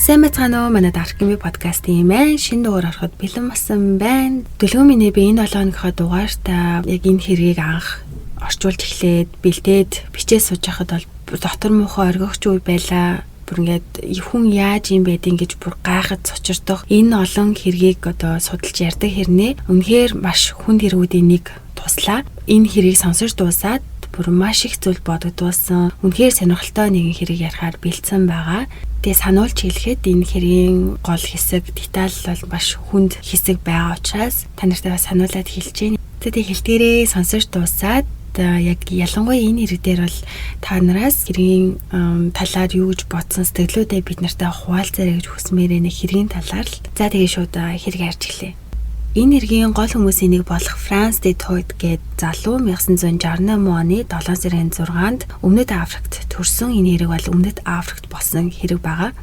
Сайн мэцгаано манай Dark-ийн подкастын маань шинэ дугаар ороход бэлэн болсон байна. Дэлгүүр минь би энэ 7 хоногийнхоо дугаартаа яг энэ хэргийг анх орчуулж эхлээд бэлдээд бичээ сууж байхад бол дотор муухай оргигч үе байлаа. Бүр ингээд хүн яаж юм байдгийг гэж бүр гайхаж цочирдох энэ олон хэргийг одоо судалж ярьдаг хэрнээ үнэхээр маш хүнд хэргүүдийн нэг туслаа. Энэ хэргийг сонсож дуусаад бүр маш их зүйл бодогдуулсан. Үнэхээр сонирхолтой нэгэн хэрэг ярихаар бэлдсэн байгаа. Тэгээ сануулж хэлэхэд энэ хэргийн гол хэсэг деталь бол маш хүнд хэсэг байгаа учраас та нартай бас сануулад хэлж байна. Тэгээ хэлтгээрээ сонсож дуусаад яг ялангуяа энэ хэрэг дээр бол та нараас хэргийн талаар юу гэж бодсон сэтгэлүүдээ бид нартай хуваалцаарай гэж хүсмээр нэг хэргийн талаар л. За тэгээ шууд хэрэг ярьж эхлэе. Энэ хэргийн гол хүмүүсийн нэг болох Франц де Тойд гээд залуу 1968 оны 7 сарын 6-нд Өмнөд Африкт төрсөн. Энэ хэрэг бол Өмнөд Африкт болсон хэрэг байгаа.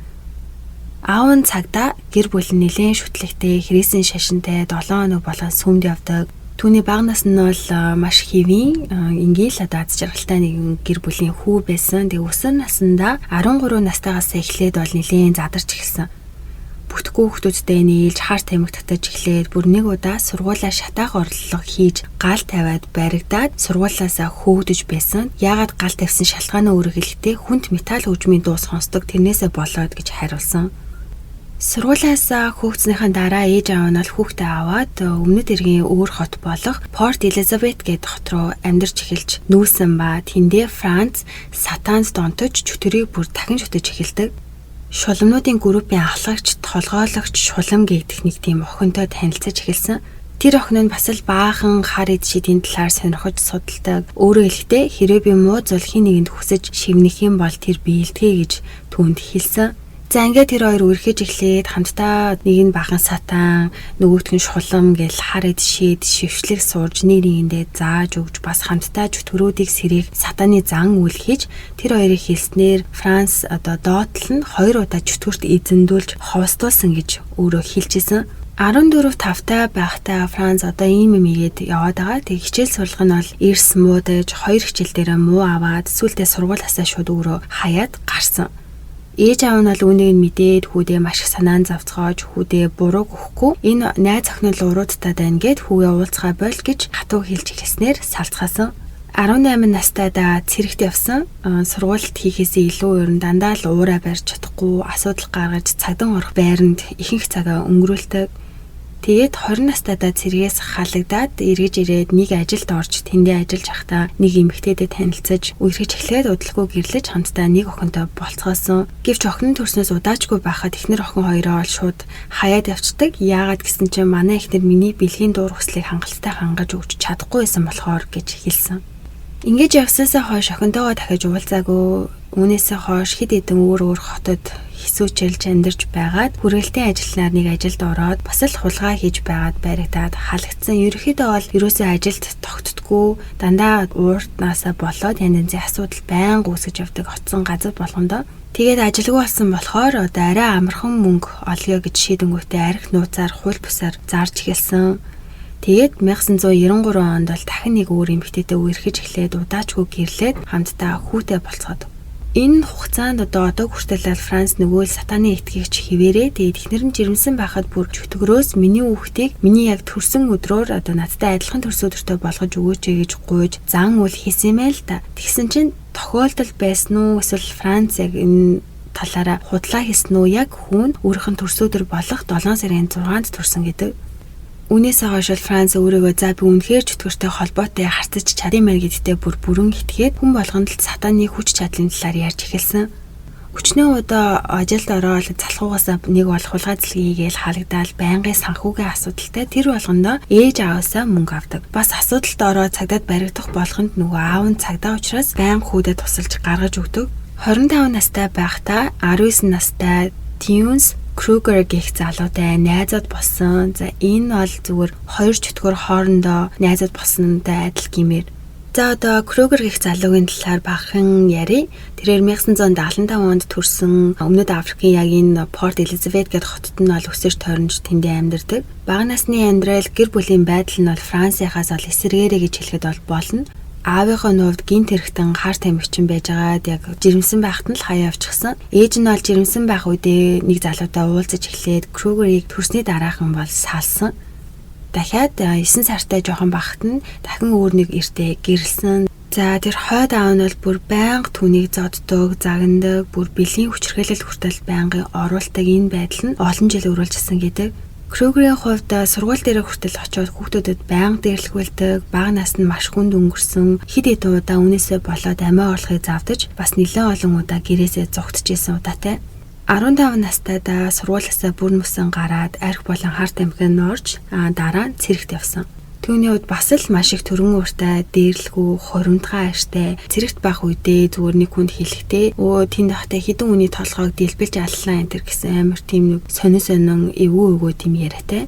Аав нь цагдаа гэр бүл нь нэлээд шүтлэгтэй хэрэгсэн шашинтай 7 хоног болгон сүмд явдаг. Түүний бага нас нь бол маш хэвийн ингээл аз жаргалтай нэгэн гэр бүлийн хүү байсан. Тэгээ өсвөр наснда 13 настайгаас эхлээд бол нэлээд задарч эхэлсэн. Бүтггүй хүмүүстэй нийлж хар тамхи татаж эхлээд бүр нэг удаа сургуулаа шатаах орлого хийж гал тавиад баригдаад сургуулаасаа хөөгдөж байсан. Яагаад гал тавьсан шалтгааны үргэлжлэхдээ хүнт металл хөгжмийн дуу сонсдог тэрнээсээ болоод гэж хариулсан. Сургуулаасаа хөөгцснийхэн дараа ээж аав нь хүүхдээ аваад өмнөд эргийн өөр хот болох Порт Элизабет гээд хот руу амьдарч эхэлж нүүсэн ба тэндээ Франц сатанд донтож чөтгөрийг бүр дахин шүтэж эхэлдэг. Шуламнуудын группийн ахлагч, толгойлогч шулам гэгдэх нэг тийм охинтой танилцаж эхэлсэн. Тэр охин нь бас л баахан хар эд шидийн талаар сонирхож судалдаг. Өөрөөр хэлбэл хэрвээ би муу зүйл хин нэгэнд хүсэж шивнэх юм бол тэр биелдэгэ гэж түүнд хэлсэн. За ингээд тэр хоёр үргэлж эхлээд хамтдаа нэг нь бахан сатан, нөгөөх нь шулам гэл хар эд шид шившлэг сурж нэг нэгэндээ зааж өгж бас хамтдаа чөтгөрүүдийг сэрэх сатаны зан үйл хийж тэр хоёрыг хэлснээр Франц одоо доотлол нь 2 удаа чөтгөрт эзэндүүлж ховстуулсан гэж өөрөө хэлжсэн. 14-5 байхдаа Франц одоо ийм юм игээд яваад байгаа. Тэг хичээл сургах нь бол эрс муудаж 2 хичээл дээр муу аваад сүүлдээ сургуулиасаа шууд өөрөө хаяад гарсан. Ээж аав нь бол үүнийг мэдээд хүүдээ маш их санаан завцгааж хүүдээ бурууг өгөхгүй энэ найз охин л уруудтай байна гэд хүүгээ уулзгаа боль гэж хатуу хэлж эхэлснээр салцгаасан. 18 настайдаа цэрэгт явсан. Сургуульд хийхээсээ илүү өрн дандаа л уураа барьж чадахгүй асуудал гаргаж цагдан орох байранд ихэнх цагаа өнгөрүүлдэг. Тэгээд 20 настайдаа цэргээс халагдаад эргэж ирээд нэг ажилд орж тэндээ ажиллаж байхдаа нэг эмэгтэйтэй танилцаж үерхэж эхлээд удалгүй гэрлэж хамтдаа нэг охинтой болцгоосон. Гэвч охин нь төрснөөс удаачгүй байхад эхнэр охин хоёроо ол шууд хаяад явцдаг. Яагаад гэсэн чинь манай эхнэр миний бэлгийн дуур хүслийг хангалттай хангаж өгч чадахгүй байсан болохоор гэж хэлсэн. Ингэж явсаасаа хойш охинтойгоо дахиж уулзаагүй. Үүнээсээ хойш хэд хэдэн өөр хотод хэсүүчилж амьдарч байгаад хүрээлтийн ажилтнаар нэг ажилд ороод бас л хулгай хийж байгаад баригдаад халагдсан. Ерөнхийдөө бол ерөөсөө ажилд тогтдоггүй дандаа ууртнаасаа болоод янз янзын асуудал байнга үүсгэж явдаг хотсон газар болгондоо. Тэгээд ажилгүй болсон болохоор одоо арай амархан мөнгө олё гэж шийдэнгүүтээ арх нууцаар хууль бусаар зарж эхэлсэн. Тэгээд 1993 онд бол дахин нэг өөр эмэгтэйтэй үерхэж эхлээд удаачгүй гэрлээд хамтдаа хүүтэй болцоод. Энэ хугацаанд одоо хүртэл Франц нөгөө сатаны итгэгч хിവэрээ тэгээд ихнэр нь жирэмсэн байхад бүр чөтгөрөөс миний хүүхдийг миний яг төрсөн өдрөөр одоо надтай адилхан төрсөн өдөртөө болгож өгөөч гэж гуйж зан үйл хийсэн юм л да. Тэгсэн чинь тохиолдол байсан уу эсвэл Франц яг энэ талаараа худлаа хийсэн үү яг хүн өөрийнх нь төрсөн өдөр болох 7 сарын 6-нд төрсөн гэдэг. Үүнээсээ хойш Франц өөрийгөө за би үнэхээр чөтгөртэй холбоотой харцаж чадъя гэдэгтээ бүрэн итгээд хүн болгонд л сатаны хүч чадлын талаар ярьж эхэлсэн. Өчнөө удаа ажилд ороод залхуугасаа нэг бол хулгай цэлгийгээл халагдаад байнгын санхүүгийн асуудалтай тэр болгондоо ээж ааваасаа мөнгө авдаг. Бас асуудалд ороод цагдаад баригдах болгонд нөгөө аав нь цагдаа учраас байнга хүүдээ тусалж гаргаж өгдөг. 25 настай байхдаа 19 настай Тюнс Крюгер гэх залуутай найзууд болсон. За энэ бол зүгээр хоёр чөтгөр хоорондоо найзууд болсонтой адил гэмээр. За одоо Крюгер гэх залуугийн талаар бахан ярив. Тэрээр 1975 онд төрсэн Өмнөд Африкийн яг энэ Порт Элизабет гэх хотод нь бол өсөж тойрнож тэндээ амьдардаг. Бага насны амьдрал гэр бүлийн байдал нь бол Францынхаас ол эсэргээрээ гэж хэлэхэд бол болно. аавынхаа нувд гинт хэрэгтэн хар тамхичин байж байгаад яг жирэмсэн байхад нь л хаяа авчихсан. Ээж нь бол жирэмсэн байх үедээ нэг залуутай уулзаж эхлээд Крюгерийг төрсний дараахан бол салсан. Дахиад 9 сартай жоохон багт нь дахин өөр нэг эртээ гэрэлсэн. За тэр хойд аав нь бол бүр байнга түүнийг зоддог, загнадаг, бүр бэлгийн хүчирхээлэл хүртэл байнгын оруулдаг энэ байдал нь олон жил өрүүлжсэн гэдэг. Крюгерийн хувьд сургууль дээр хүртэл очиод хүүхдүүдэд байнга дээрлэхүүлдэг, бага наснд маш хүнд өнгөрсөн, хэд хэдэн удаа үнээсээ болоод амиа орлохыг завдаж, бас нэлээд олон удаа гэрээсээ зугтажсэн удаатай. 15 настайд сургуулиасаа бүр мөсөн гараад арх болон хар тамхинд орж дараа нь цэрэгт явсан. Түүний хувьд бас л маш их төрөн ууртай, дээрлэхүү, хоримтгай аштай, цэрэгт байх үедээ зүгээр нэг хүнд хэлэхдээ тэнд ахтай хідэн үний толгойг дэлбэлж аллаа энэ төр гэсэн амар тийм нэг сонин эвгүй тийм яриатай.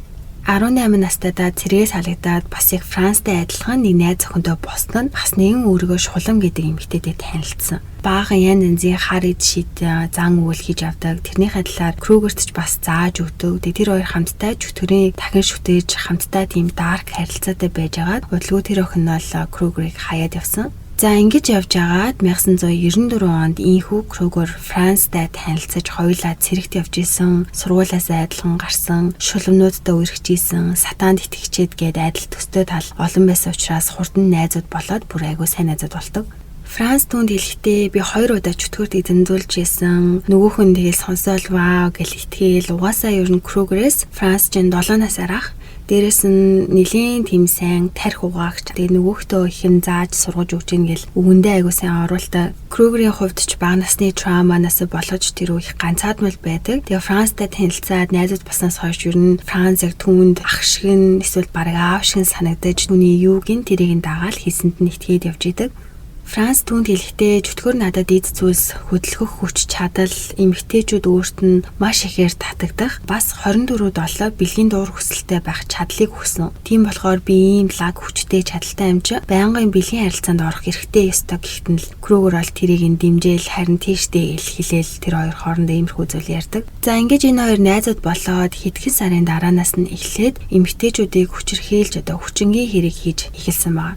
18 настайдаа цэргээс халагдаад бас яг Францтай адилхан нэг найз охинтой босдод нь бас нэгэн өөрийгөө шулам гэдэг эмэгтэйтэй танилцсан. Баахан янз янзын хар ид шид зан үйл хийж авдаг. Тэрнийхээ талаар Крюгерт ч бас зааж өгдөг. Тэр хоёр хамтдаа чөтгөрийн дахин шүтээж хамтдаа тийм дарк харилцаатай байж байгаад удалгүй тэр охин нь бол Крюгерийг хаяад явсан. За ингэж явж агаад 1994 онд ийхүү Крюгер Францтай танилцаж хоёулаа цэрэгт явж исэн, сургуулиас айдлан гарсан, шулмнуудтай үргэлжижсэн, сатаанд итгэжээд гээд айдал төстэй тал олон байсан учраас хурдан найзууд болоод бүр айгүй сайн найзууд болдог. Франц түнд хэлэхдээ би 2 удаа чөтгөрт эзэмзүүлж исэн. Нөгөөх нь тэгэл сонсоол вау гэл итгээл угаасаа ер нь Крюгерээс Франц чинь 7 насаар ах. Дээрээс нь нэлийн тийм сайн тарих угаагч. Тэгээ нөгөөхдөө их юм зааж сургаж өгч ийн гэл үгэндээ айгуу сайн оруулалтаа. Крюгерийн хувьд ч бага насны травманаас болож тэр их ганцаадмал байдаг. Тэгээ Францтай танилцаад найзууд болсноос хойш ер нь Франц яг түүнд ах шиг нь эсвэл бараг аав шиг санагдаж түүний юуг нь тэрийг дагаал хийсэнд нь итгээд явж идэг. Франц түүнд хэлэхдээ чөтгөр надад эд зүйлс хөдөлгөх хүч чадал эмэгтэйчүүд өөрт нь маш ихээр татагдах бас 24/7 бэлгийн дуур хүсэлтэй байх чадлыг өгсөн. Тийм болохоор би ийм лаг хүчтэй чадaltaй амж байнгын бэлгийн харилцаанд орох эрхтэй ёстой гэхдээ л Крюгер бол тэрийг дэмжээл харин тийштэй хэлээл тэр хоёр хоорондоо иймэрхүү зүйл ярьдаг. За ингэж энэ хоёр найзууд болоод хэдхэн сарын дараанаас нь эхлээд эмэгтэйчүүдийг хүчирхийлж хүчингийн хэрэг хийж эхэлсэн байна.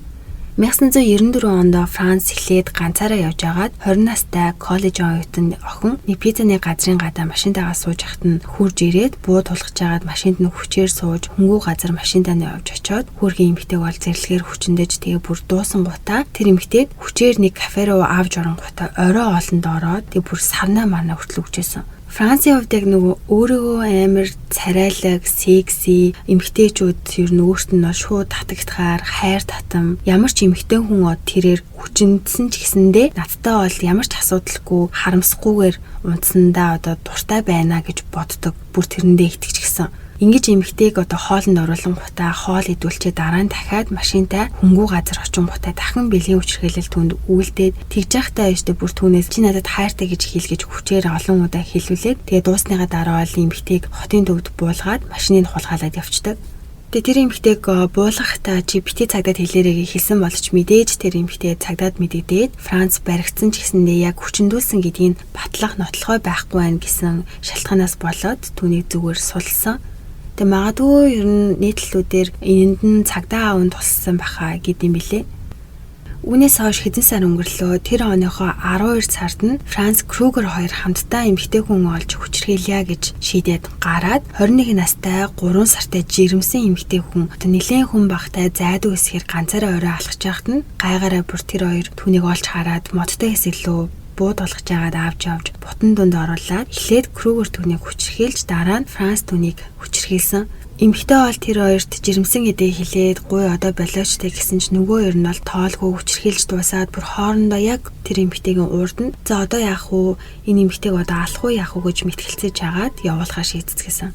1994 онд Франц эхлээд ганцаараа явж агаад 20 настай коллежийн оюутан охин нэг пиццаны газрын гадаа машинтайгаа сууж ахт нь хурж ирээд буу тулгаж агаад машинд нь хүчээр сууж хөнгүү газар машинтаа нь явж очиод хүүргийн эмэгтэйг бол зэрлэгээр хүчнэж тэгээ бүр дуусан гутаа тэр эмэгтэйг хүчээр нэг кафе руу авч орон гутаа орой олонд ороод тэгээ бүр сарнаа марнаа хүртэл өгчээсэн. Францын хувьд яг нөгөө өөрийгөө амар царайлаг, секси эмэгтэйчүүд ер нь өөрт нь шууд татагдахаар хайр татам ямар ч эмэгтэй хүн тэрээр хүчнэдсэн ч гэсэндээ надтай бол ямар ч асуудалгүй харамсахгүйгээр унтсандаа дуртай байна гэж боддог. Бүр тэрэндээ итгэж гисэн. Ингэж эмэгтэйг хоолнд оруулан гутаа хоол идүүлчээ дараа нь дахиад машинтай хөнгүү газар очин гутаа дахин бэлгийн хүчирхээлэл түнд үйлдээд тэгж явахтаа ээжтэй бүр түүнээс чи надад хайртай гэж хэлгэж хүчээр олон удаа хэлүүлээд тэгээ дуусныхаа дараа бол эмэгтэйг хотын төвд буулгаад машиныг хулгайлаад явцдаг. Тэгээ тэр эмэгтэйг буулгахтаа чи бити цагдаад хэлээрэй хэлсэн боловч мэдээж тэр эмэгтэй цагдаад мэдэгдээд Франц баригдсан ч гэсэндээ яг хүчндүүлсэн гэдгийг батлах нотлохой байхгүй байх гэсэн шалтгаанаас болоод түүнийг зүгээр сулсан. Тэгээ магадгүй ер нь нийтлэлүүдээр энэнд нь цагдаа аавн туссан баха гэдэм билээ. Үүнээс хойш хэдэн сар өнгөрлөө тэр оныхоо 12 сард нь Франц Крюгер хоёр хамтдаа эмэгтэй хүн олж хүчирхийлье гэж шийдээд гараад 21 настай 3 сартай жирэмсэн эмэгтэй хүн нэлээд хүн багтай зайдуу хэсгээр ганцаараа орой алхаж байхад нь гайгаараа бүр тэр хоёр түүнийг олж хараад модтой хэсэг лөө бууд болгож агаад авч явж бутан дунд оруулаад эхлээд Крюгер түүнийг хүчирхийлж дараа нь Франц түүнийг хүчирхийлсэн. Эмэгтэй бол тэр хоёрт жирэмсэн гэдээ хэлээд гуй одоо болоочтой гэсэн ч нөгөө хоёр нь бол тоолгүй хүчирхийлж дуусаад бүр хоорондоо яг тэр эмэгтэйгийн урд нь за одоо яах вэ? Энэ эмэгтэйг одоо алах уу яах уу гэж мэтгэлцэж агаад явуулахаар шийдчихсэн.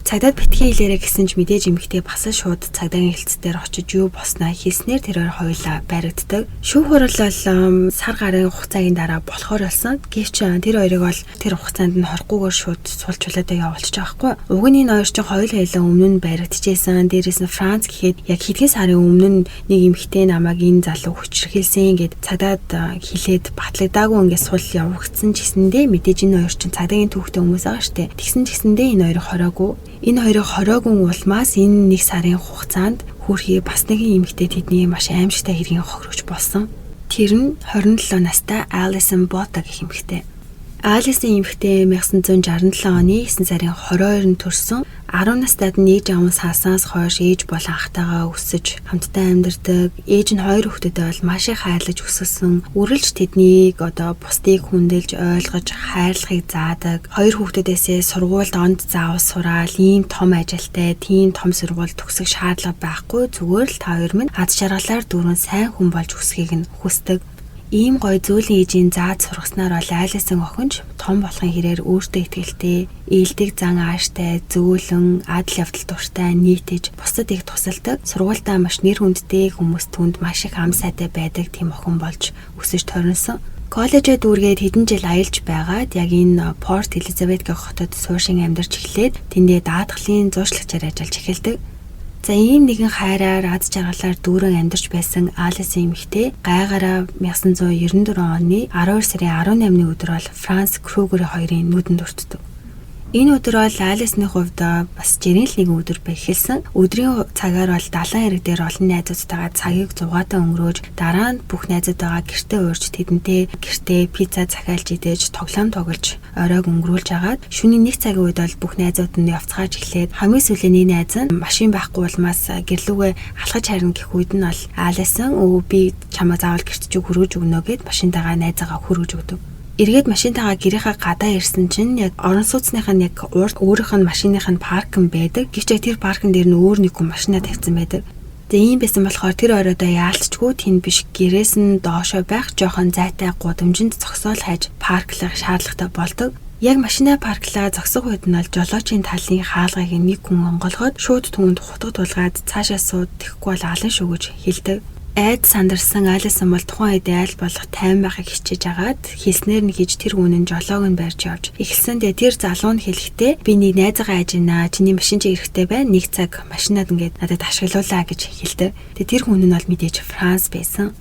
Цагдаад битгий хэлээрэ гэсэн ч мэдээж эмэгтэй бас шууд цагдаагийн хэлцээр очиж юу босноо хэлснээр тэр хоёр хоёулаа баригддаг. Шүүх хурал бол сар гарын хугацаагийн дараа болохоор болсон. Гэвч тэр хоёрыг бол тэр хугацаанд нь хорхгүйгээр шууд суулжуулаад явуулчих жоохгүй. Уг нь энэ хоёр ч хоёулаа өмнө нь баригдчихсэн. Дээрээс нь Франц гэхэд яг хэдхэн сарын өмнө нь нэг эмэгтэй намайг энэ залуу хүчирхийлсэн гэд цагдаад хэлээд батлагдаагүй ингээд сул явагдсан ч гэсэндээ мэдээж энэ хоёр ч цагдаагийн түүхтэй хүмүүс байгаа штэ. Тэгсэн ч гэсэндээ энэ хоёрыг хороогүй. Энэ хоёрыг хороогүй улмаас энэ нэг сарын хугацаанд Хүүрхий бас нэгэн эмэгтэй тэдний маш аимшигтай хэргийн хохирогч болсон. Тэр нь 27 настай Alison Botta гэх эмэгтэй. Алисын эмэгтэй 1967 оны 9 сарын 22-нд төрсөн. 10 настайд нь ээж аван сааснаас хойш ээж болон ахтайгаа өсөж хамтдаа амьдардаг. Ээж нь 2 хүүхэдтэй бол маш их хайрлаж өсгсөн. Үргэлж тэднийг бусдыг хүндэлж ойлгож хайрлахыг заадаг. 2 хүүхдүүдээсээ сургуульд онд заавал сураал, ийм том ажилтай, тийм том сургууль төгсөх шаардлага байхгүй. Зүгээр л та хоёр минь аз жаргалаар дүүрэн сайн хүн болж өсөхийг нь хүсдэг. Ийм гоё зүйлийн ээжийн зааж сургаснаар бол Алисон охинч том болохын хэрээр өөртөө итгэлтэй, ээлдэг зан ааштай, зөөлөн, адал явдал дуртай, нийтэж, бусдад их тусалдаг, сургуультаа маш нэр хүндтэй хүмүүс түнд маш их ам сайтай байдаг тийм охин болж өсөж төрнсөн. Коллежид дүүргээд хэдэн жил аялж байгаад яг энэ Порт Элизабет гэх хотод сууршин амьдарч эхлээд тэндээ даатгалын зууршлагчаар ажиллаж эхэлдэг. За ийм нэгэн хайраар аз жаргалаар дүүрэн амьдарч байсан Алисын эмэгтэй гайгаараа 1994 оны 12 сарын 18-ны өдөр бол Франц Крюгер хоёрын нүдэнд өртдөг. Энэ өдөр бол Алисны хувьд бас жирийн л нэгэн өдөр байх хэлсэн. Өдрийн цагаар бол далайн эрэг дээр олон найзуудтайгаа цагийг зугаатан өнгөрөөж дараа нь бүх найзуудтайгаа гэртээ уурж тэдэнтэй гэртээ пицца захиалж идэж тоглоом тоглож оройг өнгөрүүлж агаад шөнийн 1 цагийн үед бол бүх найзууд нь явцгааж эхлээд хамгийн сүүлийн найз нь машин байхгүй улмаас гэрлүүгээ алхаж харна гэх үед нь бол Алисон өө би чамаа заавал гэрт ч хүргэж өгнө гэд машинтайгаа найзаагаа хүргэж өгдөг. Эргээд машинтайгаа гэрийнхаа гадаа ирсэн чинь яг орон сууцных нь яг урд өөрийнх нь машиных нь паркинг байдаг. Гэвч тэр паркинг дээр нь өөр нэг хүн машинаа тавьсан байдаг. Тэгээ ийм байсан болохоор тэр оройдоо яалтчгүй тэнд биш гэрээс нь доошоо байх жоохон зайтай гудамжинд зогсоол хайж парклах шаардлагатай болдог. Яг машинаа парклаа зогсох үед нь бол жолоочийн талын хаалгыг нэг хүн онголгоод шууд түүнд хутга тулгаад цаашаа сууд тэхгүй бол алан шүү гэж хэлдэг. Айд сандарсан Алисон бол тухайн үед айл болох тайван байхыг хичээж агаад хэлснээр нь хийж тэр үнэн жолоог нь барьж явж эхэлсэндээ тэр залуу нь хэлэхдээ би нэг найзаагаа айж байна. Чиний машин чи эрэхтэй байна. 1 цаг машинаад ингээд надад ашиглуулаа гэж хэлдэг. Тэгээ тэр хүн нь бол мэдээж Франц байсан.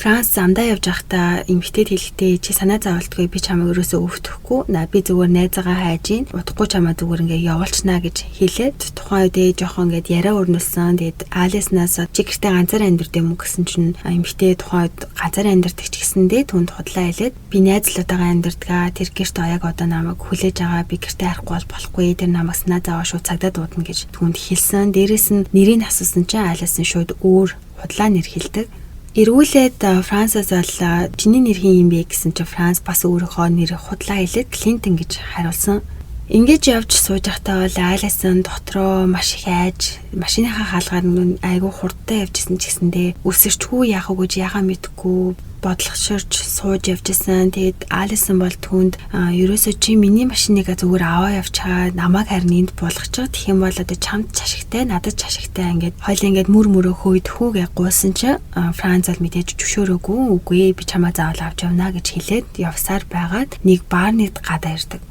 Франц замдаа явж байхдаа эмэгтэйд хэлэхдээ чи санаа зовлтгүй би чамайг өрөөсөө өвтөхгүй. Би зүгээр найзаагаа хайж ийн. Удахгүй чамаа зүгээр ингээ явуулчнаа гэж хэлээд тухайн үед жоохон ингээд яриа өрнүүлсэн. Тэгээд Алиснаас чи гэртээ ганцаар амьдардаг юм гэсэн чинь эмэгтэй тухайн үед ганцаар амьдардаг ч гэсэндээ түнд худлаа хэлээд би найзлуудаагаа амьдардгаа. Тэр гэрт яг одоо намайг хүлээж байгаа. Би гэртээ харахгүй болохгүй. Тэр намайг санаа зовоо шууд цагдаа дуудана гэж түнд хэлсэн. Дээрээс нь нэрийг асуусан чинь Алисон шууд өөр худлаа нэр хэлдэг. Эргүүлээд Францаас бол чиний нэр хин юм бэ гэсэн чинь Франц бас өөрийнхөө нэрийг худлаа хэлээд Клинтон гэж хариулсан. Ингэж явж сууж байхдаа бол Алисон дотроо маш их айж машиныхаа хаалгаар нь айгүй хурдтай явжсэн ч гэсэндээ өсөжтгүй яах вэ гэж яхаа мэдгүй бодлогошорч сууж явжсэн. Тэгээд Алисон бол түүнд ерөөсөө чи миний машиныг зүгээр аваа явчаа намайг харин энд болгочих. Тэгэх юм бол одоо чамд чашигтай надад чашигтай ингээд хоёул ингээд мөр мөрөө хөөдхүүгээ гуйсан чи Франц бол мэдээж зөвшөөрөөгүй. Үгүй би чамаа заавал авч явна гэж хэлээд явсаар байгаад нэг баарны гадаа ирдэг.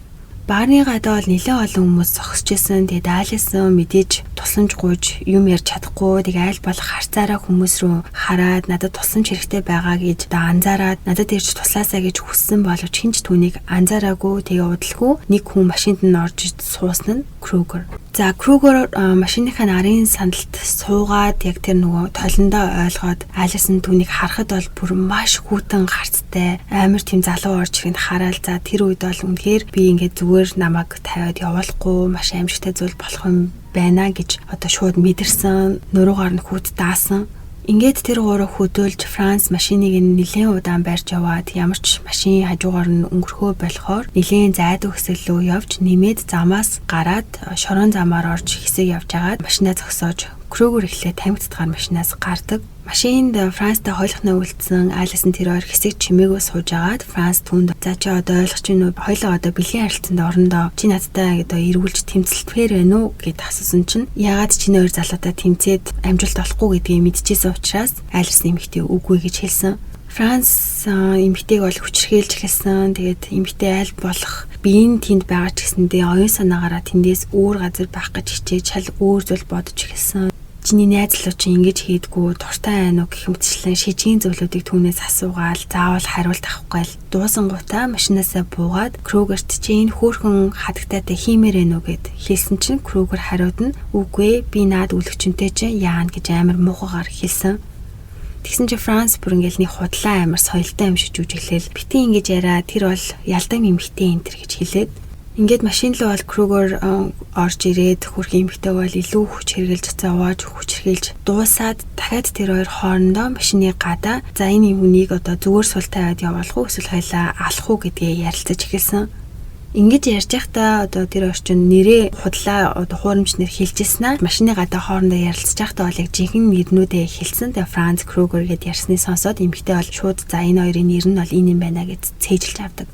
Баарны гадаа бол нэлээд олон хүмүүс зогсожсэн. Тэгээд Алисон мэдээж тусламж гуйж юм ярьж чадахгүй. Тэгээд айл болох харцаараа хүмүүс рүү хараад надад тусламж хэрэгтэй байгаа гэж анзаараад надад ирж туслаасаа гэж хүссэн боловч хинч түүнийг анзаараагүй. Тэгээ удалгүй нэг хүн машинд нь орж суусан нь Крюгер. За Крюгер машиныхаа нарын сандалт суугаад яг тэр нөгөө толондоо ойлгоод Алисон түүнийг харахад бол бүр маш хүүтэн гарцтай амар тийм залуу орж ирэнд хараад за тэр үед бол үнэхээр би ингээд зүгээр намайг тавиад явуулахгүй маш аимшигтай зүйл болох юм байна гэж одоо шууд мэдэрсэн. Нуруугаар нь хүүт даасан. Ингээд тэр гурав хөдөөлж Франц машиныг нэлээд удаан барьж яваад ямар ч машин хажуугаар нь өнгөрөхөө болохоор нэлээд зайд өсөл рүү явж нэмээд замаас гараад шорон замаар орж хэсэг явж агаад машинаа зогсоож Крюгер эхлээд тамхицгаар машинаас гардаг. Машинд Францтай хойлохноо үлдсэн Алисон тэр хоёр хэсэг чимээгөө сууж агаад Франц түнд за чи одоо ойлгож байна уу? Хоёлоо одоо бэлгийн харилцаанд орондоо чи надтай одоо эргүүлж тэмцэлтгээр байна уу гэд асуусан чинь ягаад чиний хоёр залуутай тэмцээд амжилт олохгүй гэдгийг мэдчихсэн учраас Алисон эмэгтэй үгүй гэж хэлсэн. Франц эмэгтэйг бол хүчрхийлж эхэлсэн. Тэгээд эмэгтэй аль болох биеийн тэнд байгаа ч гэсэндээ оюун санаагаараа тэндээс өөр газар байх гэж хичээж шал өөр зүйл бодож эхэлсэн. чиний найз залуу чи ингэж хийдгүү дуртай байна уу гэх мэтчлэн шижгийн зөвлөдүүдийг түүнээс асуугаал заавал хариулт авахгүй л дуусангуудаа машинаасаа буугаад Крюгерт чи энэ хөөрхөн хадагтайтай хиймээр байна уу гэд хэлсэн чинь Крюгер хариуд нь үгүй би наад үлгчэнтэй чинь яана гэж амар муухагаар хэлсэн. Тэгсэн чи Франц бүр ингээл нэг худлаа амар соёлтой юм шиг жүжиглээл бити ингэж яриа тэр бол ялдам эмхтэй энэ төр гэж хэлээд ингээд машин руу бол Крюгер орж ирээд хөрх эмхтэй бол илүү хүч хэрглэж цаавааж хүч хэрглэж дуусаад дахиад тэр хоёр хоорондоо машины гадаа за энэ хүнийг одоо зүгээр сул тавиад явуулах уу эсвэл хойлоо алах уу гэдгээ ярилцаж эхэлсэн. Ингэж ярьж байхдаа одоо тэр орчин нэрээ худлаа одоо хуурамч нэр хэлжсэн аа машины гадаа хоорондоо ярилцж байхдаа бол яг жинхэнэ нэрнүүдээ хэлсэн. Тэгээ Франц Крюгер гэд ярьсныг сонсоод эмхтэй бол шууд за энэ хоёрын нэр нь бол энэ юм байна гэж цээжилж авдаг.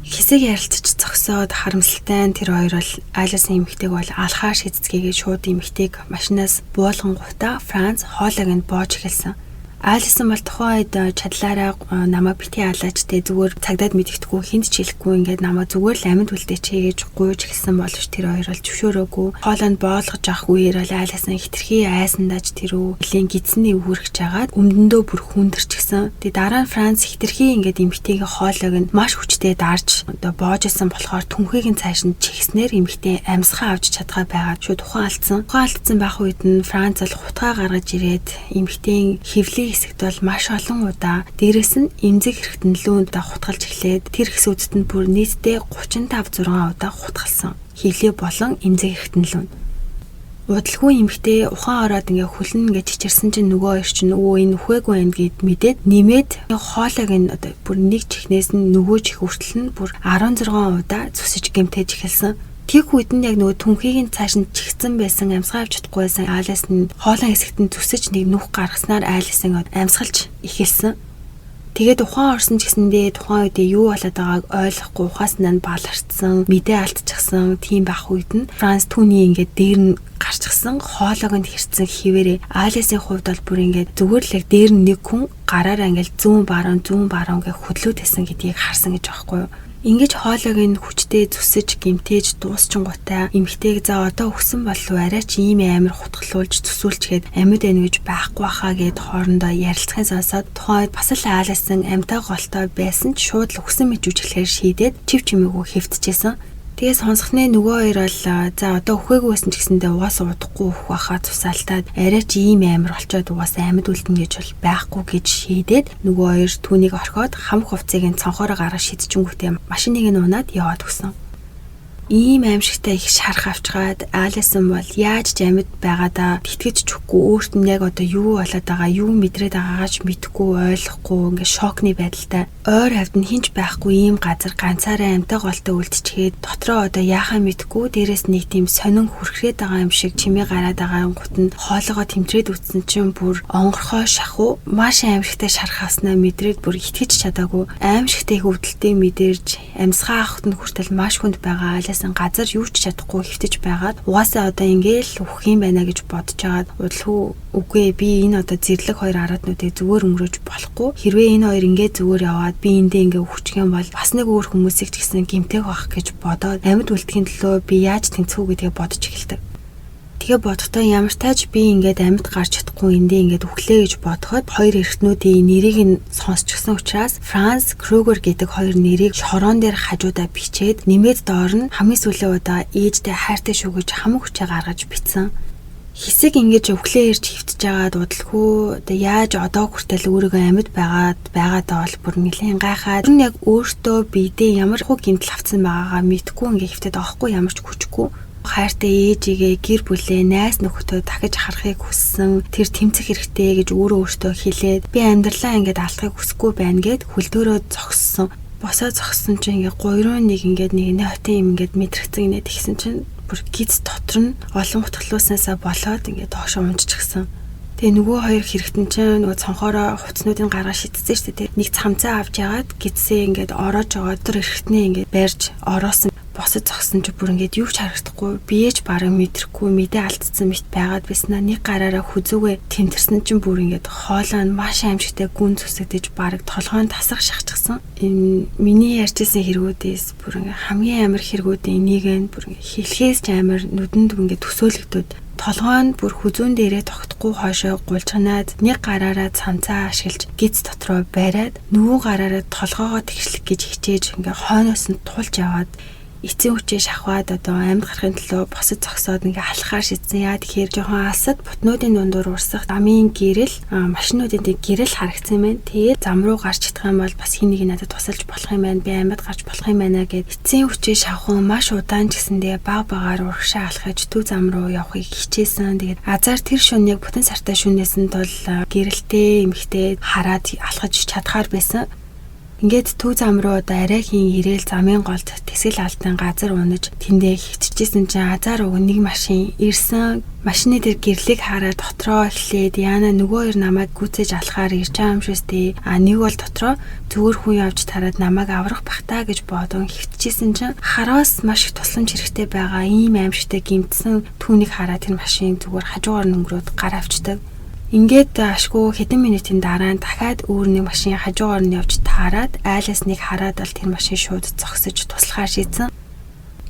Хэсэг ярилцаж зогсоод харамсалтай нь тэр хоёр бол айлсан эмэгтэйг бол алхаар шийдцгээгээ шууд эмэгтэйг машинаас буулгангуудаа Франц хоолойг нь боож эхэлсэн. Айлсан бол тухайн үед чадлаараа намайг бити алаач тэ зүгээр цагдаад мэддэхгүй хүнд ч хэлэхгүй ингээд намайг зүгээр л амьд үлдээч гэж гуйж эхэлсэн боловч тэр хоёр бол зөвшөөрөөгүй. Хоолойнд боолгож авах үеэр бол айлсан хитрхи айсандаж тэрөө нэлийн гидсний үүрэгч агаад өмдөндөө бүр хүндэрчихсэн. Тэгээ дараа нь Франц хитрхи ингээд эмэгтэйгийн хоолойг нь маш хүчтэй дарж одоо боож исэн болохоор түнхийг нь цааш нь чихснээр эмэгтэй амьсгаа авч чадгаа байгаад шууд ухаан алдсан. Ухаан алдсан байх үед нь Франц бол хутгаа гаргаж ирээд эмэгтэйн хөвлийн хэсэгт бол маш олон удаа дээрэс нь эмзэг хэрэгтэнлүүнд хутгалж эхлээд тэр хэсгүүдэд нь бүр нийтдээ 35-6 удаа хутгалсан. Хөвлөө болон эмзэг хэрэгтэнлүүнд. Удалгүй эмэгтэй ухаан ороод ингээ хүлэн гэж чичирсэн чинь нөгөө хоёр чинь өө энэ үхээгүй байна гэд мэдээд нэмээд хоолойг нь одоо бүр нэг чихнээс нь нөгөө чих хүртэл нь бүр 16 удаа зүсэж гэмтэж эхэлсэн. Тэг үед нь яг нөгөө түнхийг нь цааш нь чихсэн байсан амьсгаа авч чадахгүй байсан айлаас нь хоолой хэсэгт нь зүсэж нэг нүх гаргаснаар айлсан амьсгалж эхэлсэн. Тэгээд ухаан орсон ч гэсэндээ тухайн үед юу болоод байгааг ойлгохгүй ухаас нь баларцсан, мэдээ алдчихсан тийм байх үед нь Франц түүний ингээд дээр нь гарчихсан хоолойг нь хэрцэн хിവэрээ айласын хувьд бол бүр ингээд зүгээр л яг дээр нь нэг хүн гараараа ингээд зүүн баруун гэх хөдлөөд байсан гэдгийг харсан гэж аахгүй юу. Ингэж хоолойг нь хүчтэй зүсэж гимтээж дуусчингуудаа эмэгтэйг за одоо өгсөн болов арай ч ийм амар хутгалуулж зүсүүлчгээд амьд байна гэж байхгүй хаа гэд хоорондоо ярилцахын сонсоод тухайд бас л ааласан амьтаа голтой байсан ч шууд л өгсөн мэт жүжиглэхээр шийдээд чив чимээгүй хэвтчихсэн. Тэгээс сонсохны нөгөө хоёр бол за одоо өхөөгүй байсан ч гэсэндээ угаас удахгүй өөх байхаа тусаалтаад арай ч ийм амар болчоод угаас амьд үлдэн гэж бол байхгүй гэж шийдээд нөгөө хоёр түүнийг орхиод хамх хувцсыг нь цонхоороо гаргаж шидчихэнгүүтээ машиныг нь унаад яваад өгсөн. Ийм аимшигтай их шарах авчгаад Алисон бол яаж ч амьд байгаадаа тэтгэж чүхгүй өөрт нь яг одоо юу болоод байгаа юу мэдрээд байгаагаач мэдэхгүй ойлгохгүй ингээ шокны байдалтай ойр хавьд нь хинч байхгүй ийм газар ганцаараа амьтаа голтой үлдчихээд дотроо одоо яахаа мэдэхгүй дээрээс нэг тийм сонин хүрхрээд байгаа юм шиг чимээ гараад байгаа гут нь хоолоогоо тэмдрээд үтсэн чинь бүр онгорхоо шахуу маш аимшигтай шарах авснаа мэдрээд бүр итгэж чадаагүй аимшигтай хөвдөлтэй мэдэрж амьсгаа авахт нь хүртэл маш хүнд байгаа газар юу ч чадахгүй хэвтэж байгаад угаасаа одоо ингээл үхэх юм байна гэж бодож байгаад удалгүй үгүй би энэ одоо зэрлэг хоёр араатнуудыг зүгээр өнгөрөөж болохгүй хэрвээ энэ хоёр ингээд зүгээр яваад би эндээ ингээ үхчих юм бол бас нэг өөр хүмүүсийг ч гэсэн гэмтээх байх гэж бодоод амьд үлдэхийн төлөө би яаж тэнцэх үү гэдгийг бодож эхэлдэг. Тэгээ бодохдоо ямар тааж би ингээд амьд гарч чадахгүй эндээ ингээд өглөө гэж бодоход хоёр эргэтнүүдийн нэрийг нь сонсчихсан учраас Франц Крюгер гэдэг хоёр нэрийг шороон дээр хажуудаа бичээд нэмээд доор нь хамгийн сүүлийн удаа ээжтэй хайртай шүү гэж хамаг хүчээ гаргаж бичсэн. Хэсэг ингэж өглөө ирж хөвтөж байгаад удалгүй одоо яаж одоо хүртэл өөрийгөө амьд байгаадаа бол бүр нэлийн гайхаад энэ яг өөртөө бидээ ямар хөө гэмтэл авцсан байгаагаа мэдгүй ингээд хөвтөд авахгүй ямар ч хүчгүй хайртай ээжигээ гэр бүлээ найз нөхөдөө дахиж харахыг хүссэн тэр тэмцэх хэрэгтэй гэж өөртөө хэлээд би амьдралаа ингээд алдахыг хүсэхгүй байна гэд хөлдөөрөө зогссон. Босоо зогссон чинь ингээд гойроо нэг ингээд нэг нөтийн юм ингээд мэдрэгцэн инээд ихсэн чинь бүр гиз дотор нь олон хутгалууснасаа болоод ингээд доошоо унжчихсан. Тэгээ нөгөө хоёр хэрэгтэн чинь нөгөө цонхоороо хувцснуудыг гаргаж шидсэн шүү дээ. Нэг цамцаа авч ягаад гидсээ ингээд ороож байгаа тэр хэрэгтнээ ингээд барьж ороосон. Босож зогсон ч бүр ингээд юу ч харагдахгүй биеэж бараг мэдрэхгүй мэдээ алдсан мэт байгаад байснаа нэг гараараа хүзүүгээ тэмтэрсэн чинь бүр ингээд хоолой нь маш аимшигтай гүн зүсэгдэж бараг толгойн тасах шахчихсан. Энэ миний ярьжсэн хэрэгүүдээс бүр ингээд хамгийн амар хэрэгүүдийн нэг нь бүр ингээд хэлхээс ч амар нүдэнд ингээд төсөөлөгдөд Толгой нь бүр хүзүүн дээрээ тогтохгүй хойшоо гулжганаад нэг гараараа цамцаа ашиглаж гиз дотроо бариад нөгөө гараараа толгоогоо тэгшлэх гэж хичээж ингээ хойноос нь тулж яваад эцсийн хүчээ шахаад одоо амьд гарахын төлөө босод зогсоод ингээ алхахаар шийдсэн. Яа тэгэхээр жоохон алсад бутнуудын дундуур урсах амийн гэрэл машинуудын гэрэл харагдсан байна. Тэгээд зам руу гарч идэх юм бол бас хин нэг надад тусалж болох юм байна. Би амьд гарч болох юм байна гэд эцсийн хүчээ шавхан маш удаан ч гэсэндээ баг багаар урагшаа алхаж төв зам руу явахыг хичээсэн. Тэгээд азар тэр шөнө яг бүтэн сартай шөнөөс нь бол гэрэлтэй эмхтэй хараад алхаж чадхаар байсан. Ингээд төв зам руу одоо арайхийн ирээл замын голд тэсэл алтан газар унаж тэндээ хиччихсэн чинь азар уг нэг машин ирсэн. Машины дээр гэрлийг хараад дотроо эхлээд яана нөгөө хоёр намайг гүцээж алхаар ирж байгаа юм шүү дээ. Нэг бол дотроо зүгээр хүн явж тараад намайг аврах бахтаа гэж бодон хөвтчихсэн чинь хараас маш их тусламж хэрэгтэй байгаа ийм аимшигтай гимтсэн түүнийг хараад тэр машин зүгээр хажуугаар өнгөрөөд гар авчдаг. Ингээд ашгүй хэдэн минутын дараа дахиад өөр нэг машин хажуугаар нь явж таарад айлаас нэг хараад бол тэр машин шууд зогсож туслахаар шийдсэн.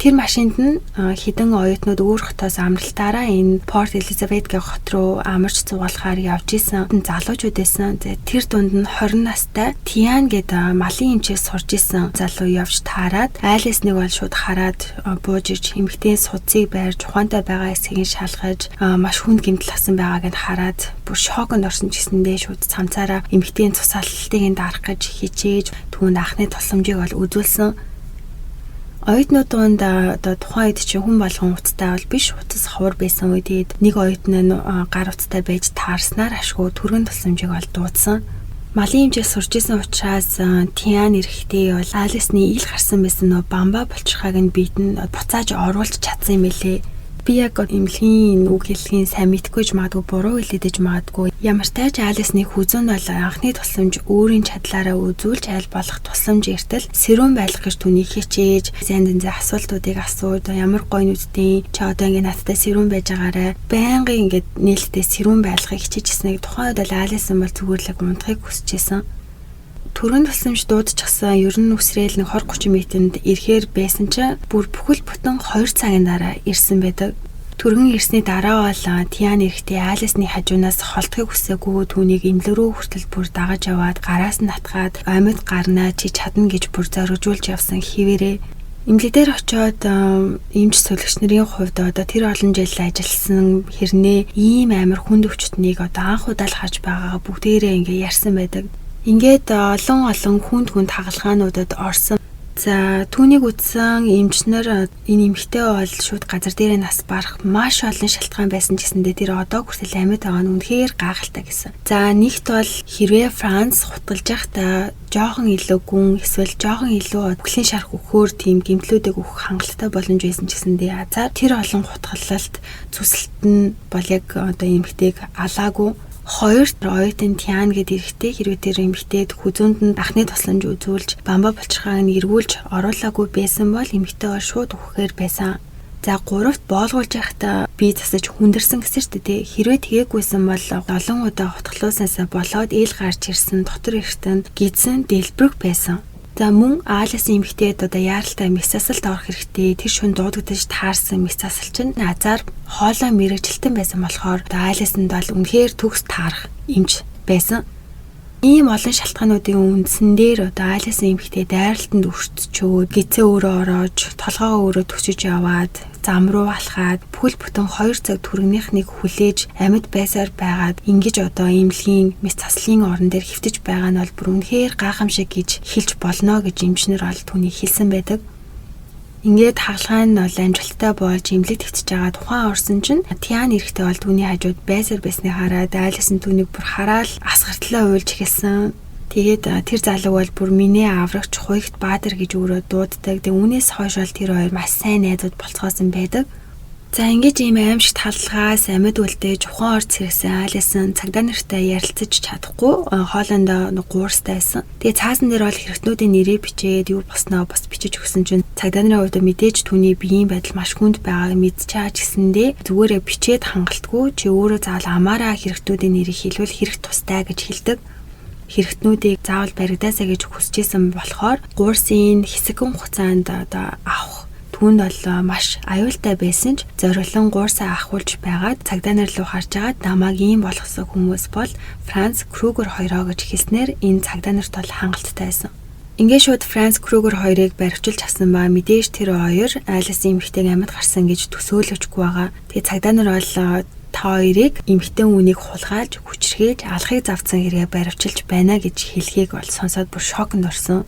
Тэр машинд нь хэдэн оюутнууд өөр хотоос амралтаараа энэ Порт Элизабет гэх хот руу амарч цугаалахаар явж исэн залуучууд байсан. Тэр дунд нь 20 настай Тиан гэдэг малын эмчээс сурж исэн залуу явж таарад айлаас нэг бол шууд хараад бууж ирж эмэгтэй судсыг байрж ухаантай байгаа эсхийг шалгаж маш хүнд гэмтэл асан байгааг нь хараад бүр шоконд орсон ч гэсэндээ шууд цамцаараа эмэгтэй цусалтыг дарах гэж хичээж түүнд анхны тусламжийг бол үзүүлсэн. Оюутнууд донд одоо тухайн үед чинь хүн болгон утастай бол биш, утас ховор байсан үед нэг оюутны гар утастай байж таарснаар ашгүй түргэн тусламжийг ол дуудсан. Малын хэмжээ сурж исэн учраас Тиан эрэхтэй бол Алисны ил гарсан байсан нөө бамба болчиххааг нь биед нь буцааж оруулж чадсан юм билээ. Би яг эмнэлгийн үг хэллэгийн сайн мэдгүй ч магадгүй буруу хэлээдэж магадгүй. Ямар ч тач Алисны хүзүүнд бол анхны тусламж өөрийн чадлаараа үзүүлж айл болох тусламж эртэл сэрүүн байлгах гэж түүнийг хичээж сайн дэнзээ асуултуудыг асууж ямар гоё нүдтэй чи одоо ингэ надтай сэрүүн байж байгаарай. Байнгын ингэ нээлттэй сэрүүн байлгахыг хичээжсэнийг тухайн үед бол Алисан бол зүгөөрлөг унтахыг хүсэжсэн. Түргэн тусламж дуудчихсан ер нь үсрээл нэг 20-30 минутанд ирэхээр байсан чинь бүр бүхэл бүтэн 2 цагийн дараа ирсэн байдаг. Түргэн ирсний дараа бол Тиан эрэхтэй Алисны хажуунаас холдохыг хүсээгүй түүнийг имлэг рүү хүртэл бүр дагаж яваад гараас нь татгаад амьд гарнаа чи чадна гэж бүр зоригжуулж явсан хിവэрээ. Имлэг дээр очиод эмч сүүлэгч нарын хувьд одоо тэр олон жил ажилласан хэрнээ ийм амар хүнд өвчтнийг одоо анх удаа л харж байгаагаа бүгдээрээ ингээ ярьсан байдаг. Ингээд олон хүнд хагалгаануудад орсон. За түүнийг үзсэн эмчнэр энэ эмэгтэй бол шууд газар дээрээ нас барах маш олон шалтгаан байсан гэсэндээ тэр одоо хүртэл амьд байгаа нь үнэхээр гайхалтай гэсэн. За нэгт бол хэрвээ Франц хутгалж байхдаа жоохон илүү гүн эсвэл жоохон илүү бүхлийн шарх өгөхөөр тийм гэмтлүүдийг өгөх хангалттай боломж байсан гэсэндээ азар тэр олон хутгалалт зүсэлт нь бол яг одоо эмэгтэйг алаагүй. Хоёрт оюутан Тиан гэдэг эрэхтэй хэрвээ тэр эмэгтэйд хүзүүнд нь анхны тусламж үзүүлж бамба болчихааг нь эргүүлж оруулаагүй байсан бол эмэгтэй бол шууд өгөхээр байсан. За гуравт боолгуулж байхдаа би засаж хүндэрсэн гэсэн ч дээ хэрвээ тэгээгүйсэн бол олон удаа хутгалууснасаа болоод ил гарч ирсэн дотор эртэн гидсэн дэлбэрэг байсан. За мөн Алисын эмэгтэйд одоо яаралтай мэсасалд орох хэрэгтэй тэр шөнө дуудагдаж таарсан мэсасал чинь азар хоолой мэрэгжилтэн байсан болохоор Алисанд бол үнэхээр төгс таарах эмч байсан. Ийм олон шалтгаануудын үндсэн дээр одоо Алисын эмэгтэй дайралтанд өртчөөд гизээ өөрөө ороож толгоогоо өөрөө төсөж яваад зам руу алхаад бүхэл бүтэн 2 цаг түргэнийхнийг хүлээж амьд байсаар байгаад ингэж одоо имлэгийн мэс заслын орон дээр хэвтэж байгаа нь бол бүр үнэхээр гайхамшиг гэж хэлж болно гэж эмчнэр ол түүнийг хэлсэн байдаг. Ингээд хаалгаа нь бол амжилттай болж имлэг тэгтэж байгаа тухайн орсон чинь Тиан эрэхтэй бол түүний хажууд байсаар байсныг хараад Алисан түүнийг бүр хараад асгартлаа уйлж эхэлсэн. Тэгээд тэр залуу бол бүр миний аврагч хуйгт баатар гэж өөрөө дууддаг. Тэгээ үүнээс хойш бол тэр хоёр маш сайн найзууд болцгоосон байдаг. За ингэж ийм аимшигт халдлагаас амьд үлдээж ухаан орц хэрэгсэн Алисан цагдаа нартай ярилцаж чадахгүй хоолондоо гуурстай байсан. Тэгээ цаасан дээр бол хэрэгтнүүдийн нэрээ бичээд юу босноо бас бичиж өгсөн чинь цагдаа нарын хувьд мэдээж түүний биеийн байдал маш хүнд байгааг мэдж чааж гисэндээ зүгээрээ бичээд хангалтгүй чи өөрөө заавал амаараа хэрэгтнүүдийн нэрийг хэлвэл хэрэг тустай гэж хэлдэг. Хэрэгтнүүдийг заавал баригдаасаа гэж хүсэжсэн болохоор гуурсын хэсэгэн хугацаанд одоо авах түүнд бол маш аюултай байсан ч зориулан гуурсаа ахуулж байгаад цагдаа нар руу харж агаад намайг ийм болгосон хүмүүс бол Франц Крюгер хоёроо гэж хэлснээр энэ цагдаа нарт бол хангалттай байсан. Ингээд шууд Франц Крюгер хоёрыг баривчилж авсан ба мэдээж тэр хоёр Алисын эмэгтэйг амьд гарсан гэж төсөөлөжгүй байгаа. Тэгээ цагдаа нар бол та хоёрыг эмэгтэй үнийг хулгайлж хүчрхийлж алахыг завдсан хэрэгэ баривчилж байна гэж хэлхийг бол сонсоод бүр шокнд орсон.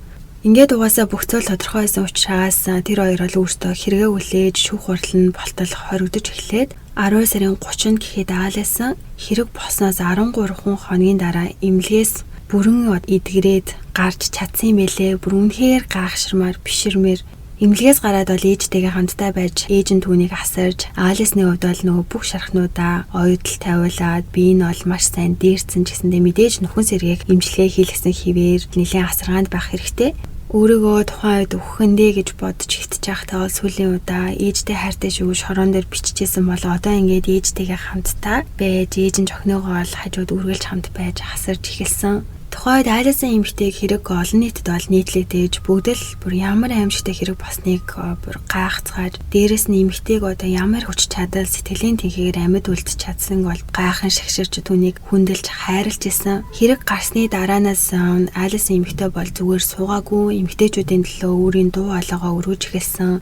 Ингээд угаасаа бүх зүйл тодорхой байсан учраас тэр хоёр бол өөртөө хэрэгээ хүлээж шүүх хурал нь болтол хоригдож эхлээд 10 сарын 30-нд гэхэд Алисан хэрэг болсноос 13 хоногийн дараа эмнэлгээс бүрэн эдгэрээд гарч чадсан юм байлээ. Бүр үнэхээр гайхширмаар биширмээр эмнэлгээс гараад бол ээжтэйгээ хамтдаа байж ээж нь түүнийг асарж Алисны хувьд бол нөгөө бүх шархнуудаа оюутал тавиулаад би энэ бол маш сайн дээрцэн ч гэсэндээ мэдээж нөхөн сэргээх эмчилгээ хийлгсэн хിവэр нэлээд асаргаанд байх хэрэгтэй. Өөрийгөө тухайн үед өгөхгүй гэж бодож хитж байхдаа сүүлийн удаа ээжтэй хайртай шүү шорон дээр биччихсэн бол одоо ингээд ээжтэйгээ хамтдаа байж ээж нь охиноогоо ол хажууд үргэлж хамт байж хасарж эхэлсэн. Тухайд Алисын эмэгтэйг хэрэг олон нийтэд бол нийтлэгдээж бүгд л бүр ямар аимшигтай хэрэг болсныг бүр гайхацгааж дээрэс нь эмэгтэйг одоо ямар хүч чадал сэтгэлийн тэнхээгээр амьд үлдэж чадсан бол гайхан шагширч түүнийг хүндэлж хайрлж исэн. Хэрэг гарсны дараанаас Алисын эмэгтэй бол зүгээр суугаагүй эмэгтэйчүүдийн төлөө өөрийн дуу хоолойгоо өргөж эхэлсэн.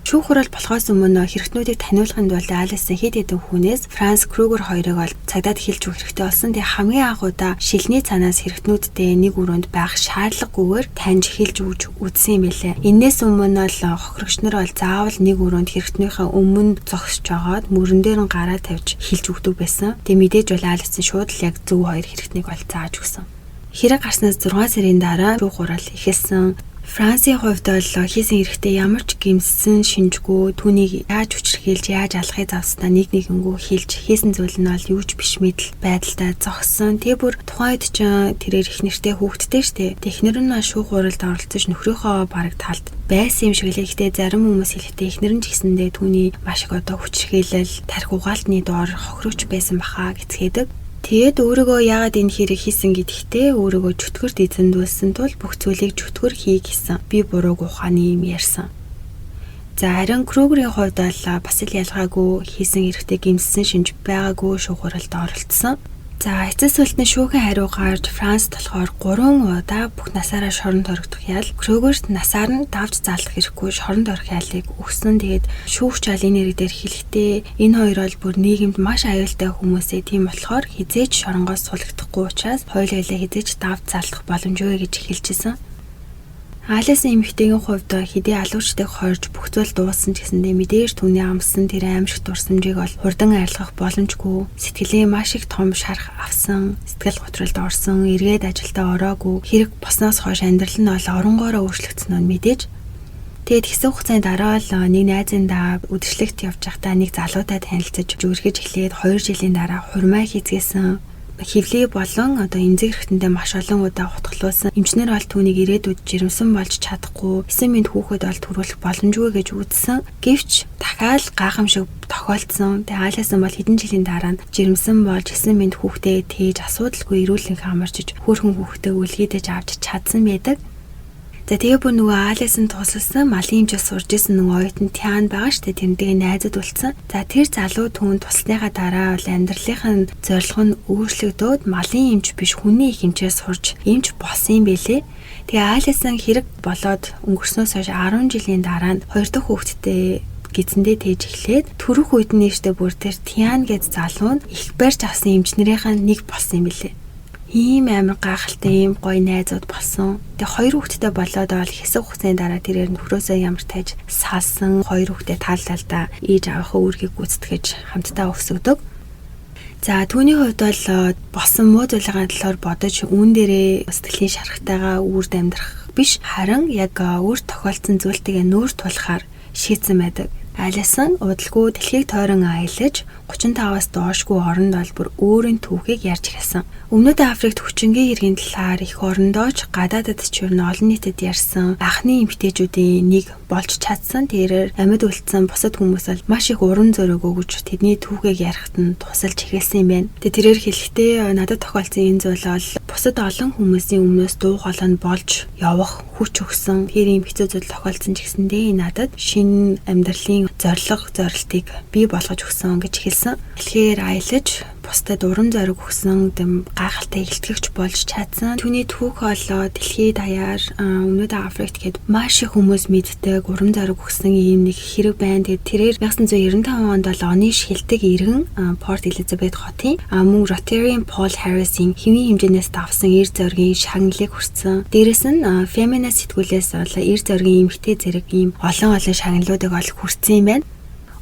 Шүүх хурал болохоос өмнө хэрэгтнүүдийг таниулахын тулд Алисан хэд хэдэн хүнээс Франц Крюгер хоёрыг бол цагдаад хэлж өгөх хэрэгтэй болсон. Тэгээ хамгийн анхудаа шилний цанаас хэрэгтнүүдтэй нэг өрөөнд байх шаардлагагүйгээр таньж хэлж өгч үзсэн юм билээ. Иннээс өмнө л хохирогч нар бол заавал нэг өрөөнд хэрэгтнийхээ өмнө зогсож байгаад мөрөн дээр нь гараа тавьж хэлж өгдөг байсан. Тэгээ мэдээж бол Алисан шууд л яг зөв хоёр хэрэгтнийг бол зааж өгсөн. Хэрэг гарснаас 6 сарын дараа шүүх хурал эхэлсэн. Францын хувьд бол хийсэн хэрэгтэй ямар ч гэмссэн шинжгүй түүнийг яаж хүчрхийлж яаж алахыг завснаа нэг нэгэнгүү хэлж хийсэн зүйл нь бол юу ч биш мэдл байдалтай зогссон. Тэгээ бүр тухайд ч тэрээр их нэртэй хүүхэдтэй штэ. Технэр нь шүүх хуралд оролцож нөхрийнхөө бараг талд байсан юм шиг л ихтэй зарим хүмүүс хэлэхдээ эхнэр нь ч гэсэндээ түүний маш их одоо хүчрхийлэл тарих угаалтны доор хохирогч байсан баха гэцгээдэг. Тэгэд өөрийгөө яагаад энэ хэрэг хийсэн гэдэгтээ өөрийгөө чөтгөрт эзэмдүүлсэн тул бүх зүйлийг чөтгөр хий гэсэн би бурууг ухааны юм ярьсан. За харин Крюгерийн хувьд бол бас л ялгаагүй хийсэн хэрэгтэй гэмссэн шинж байгаагүй шүүх хуралд оролцсон. За эцэс сүлтний шүүхийн хариу гарч Францд болохоор 3 удаа бүх насаараа шоронд орогдох ял Крюгерт насаар нь давж заалах хэрэггүй шоронд орох ялыг өгсөн. Тэгээд шүүгч алын нэр дээр хэлэхдээ энэ хоёр бол бүр нийгэмд маш аюултай хүмүүсээ тийм болохоор хизээч шоронгоос сулагдахгүй учраас хоёулаа хизээч давж заалах боломжгүй гэж хэлжсэн. Алисын эмэгтэйгийн хувьд хэдий алуучдыг хорж бүх зүйл дууссан ч гэсэндээ мэдээж түүний амссан тэр аимшиг дурсамжийг бол хурдан арилгах боломжгүй. Сэтгэлийн маш их том шарах авсан, сэтгэл готролд орсон, эргээд ажилдаа ороогүй, хэрэг босноос хойш амьдрал нь бол оронгоороо өөрчлөгдсөн нь мэдээж. Тэгээд хэсэг хугацааны дараа л нэг найзындаа үдшилтэд явж байхдаа нэг залуутай танилцаж зүрхэж эхлээд 2 жилийн дараа хурмаа хийцгээсэн. Хевлий болон одоо эмзэг хэрэгтэндээ маш олон удаа хутгалуулсан. Эмчнэр бол түүнийг ирээдүйд жирэмсэн болж чадахгүй, 9 минут хүүхэд бол төрүүлэх боломжгүй гэж үзсэн. Гэвч дахиад гайхамшиг тохиолдсон. Тэгээ Алисан бол хэдэн жилийн дараа нь жирэмсэн болж 9 минут хүүхдээ тээж асуудалгүй эрүүлэнх амарчиж хөөрхөн хүүхдээ үлгийдэж авч чадсан байдаг. За тэгээ бүр нөгөө Алисан тусалсан малын хэмжээс сурж исэн нөгөө оюутан Тиан байгаа штэ тэрнтэйгээ найзад үлдсэн. За тэр залуу түүнд тусалныхаа дараа бол амьдралынхаа зорилго нь өөрчлөгдөөд малын хэмж биш хүний их хэмжээс сурж эмч болсон юм бэлээ. Тэгээ Алисан хэрэг болоод өнгөрснөөс хойш 10 жилийн дараа нь 2 дахь хүүхэдтэй гидсэндээ тээж эхлээд түрэх үед нь штэ бүр тэр Тиан гэж залуу нь их барьж авсан эмчнэрийнхээ нэг болсон юм бэлээ. Ийм амар гайхалтай ийм гоё найзууд болсон. Тэгээ 2 хүүхэдтэй болоод бол хэсэг хугацааны дараа тэрээр нөхрөөсөө ямар тааж салсан 2 хүүхдээ тааллалдаа ээж авахаа үүргийг гүйцэтгэж хамтдаа өсгдөг. За түүний хувьд бол болсон муу зүйлийн талаар бодож үүн дээрээ сэтгэлийн шарахтайгаа үрд амьдрах биш харин яг өөрт тохиолдсон зүйлтэйгээ нүүр тулахаар шийдсэн байдаг. Алисан удалгүй дэлхийг тойрон аялаж 35-аас доошгүй оронд бол бүр өөрийн түүхийг ярьж эхэлсэн. Өмнөд Африкт хүчингийн иргэн талаар их орондооч гадаадад ч юу н олон нийтэд ярьсан анхны эмэгтэйчүүдийн нэг болж чадсан. Тэрээр амьд үлдсэн бусад хүмүүс бол маш их уран зориг өгөж тэдний түүхийг ярихад нь тусалж эхэлсэн юм байна. Тэгээ тэрээр хэлэхдээ надад тохиолдсон энэ зүйл бол бусад олон хүмүүсийн өмнөөс дуу хоолой нь болж явах хүч өгсөн. Тэр юм хэцүү зүйл тохиолдсон ч гэсэндээ надад шинэ амьдралын зорилтыг бий болгож өгсөн гэж хэлсэн. Тэгэхээр аялаж бусдад уран зориг өгсөн дэм гайхалтай илтгэгч болж чадсан. Түүний түүх олоо дэлхийд даяар өмнөд Африкт гээд маш их хүмүүс мэддэг уран зориг өгсөн ийм нэг хэрэг байна. Тэгээд тэрээр 1995 онд бол оны шилдэг иргэн Порт Элизабет хотын мөн Rotarian Paul Harris-ийн хэвийн хэмжээнээс давсан эр зоригийн шагналыг хүртсэн. Дээрэс нь feminist сэтгүүлээс бол эр зоригийн эмэгтэй зэрэг ийм олон шагналуудыг ол хүртсэн юм байна.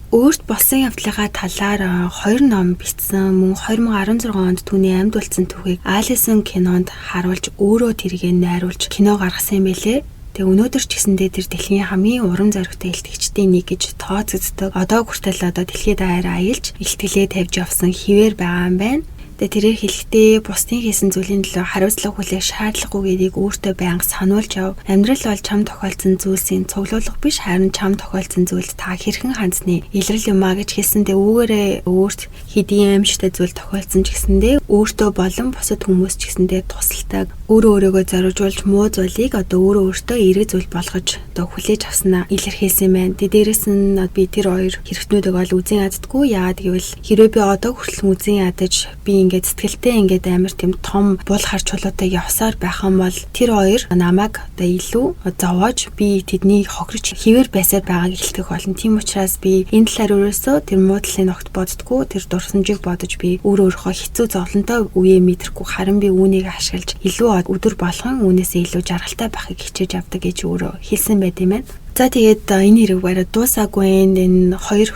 Өөрт болсон явдлынхаа талаар 2 ном бичсэн. Мөн 2016 онд түүний амьд үлдсэн түүхийг Алисон кинонд харуулж өөрөө тэргээ найруулж кино гаргасан юм билээ. Тэгээ өнөөдөр ч гэсэндээ тэр дэлхийн хамгийн уран зоригтой илтгэгчдийн нэг гэж тооцогддог. Одоо хүртэл дэлхийд даяар аялж илтгэлээ тавьж явсан хിവэр байгаа юм байна. Тэгээ тэрээр хэлэхдээ бусдын хийсэн зүйлийн төлөө хариуцлага хүлээх шаардлагагүй гэдгийг өөртөө байнга сануулж яв. Амьдрал бол чам тохиолдсон зүйлсийн цуглуулга биш, харин чам тохиолдсон зүйлд та хэрхэн хандсны илрэл юм а гэж хэлсэндээ үүгээрээ өөрт хэдийн аимшигтай зүйл тохиолдсон ч гэсэндээ өөртөө болон бусад хүмүүс ч гэсэндээ тусалдаг. Өөрийгөө зориулж муу зүйлийг өөртөө эерэг зүйл болгож хүлээж авснаа илэрхийлсэн байна. Дээрээс нь би тэр хоёр хэрэгтнүүдийг ол үзэн яддаггүй. Яагаад гэвэл хэрвээ би одоо хүртэл үзэн ядаж би ингээд сэтгэлтэй ингээд амар тийм том бул хар чулуутай явсаар байх юм бол тэр хоёр намайг илүү зовоож би тэдний хохирч хിവэр байсаар байгааг илтгэх болно. Тийм учраас би энэ талаар өөрөөсөө тэр муудлын огт боддгоо, тэр дурсамжийг бодож би өөрийнхөө хэцүү зовлонтой үеэ мэдрэхгүй харин би үүнийг ашиглаж илүү өдөр болгон үүнээсээ илүү жаргалтай байхыг хичээж авдаг гэж өөрөө хэлсэн байт юм байна. За тэгээд энэ хэрэг бариад дуусаагүй. Энэ хоёр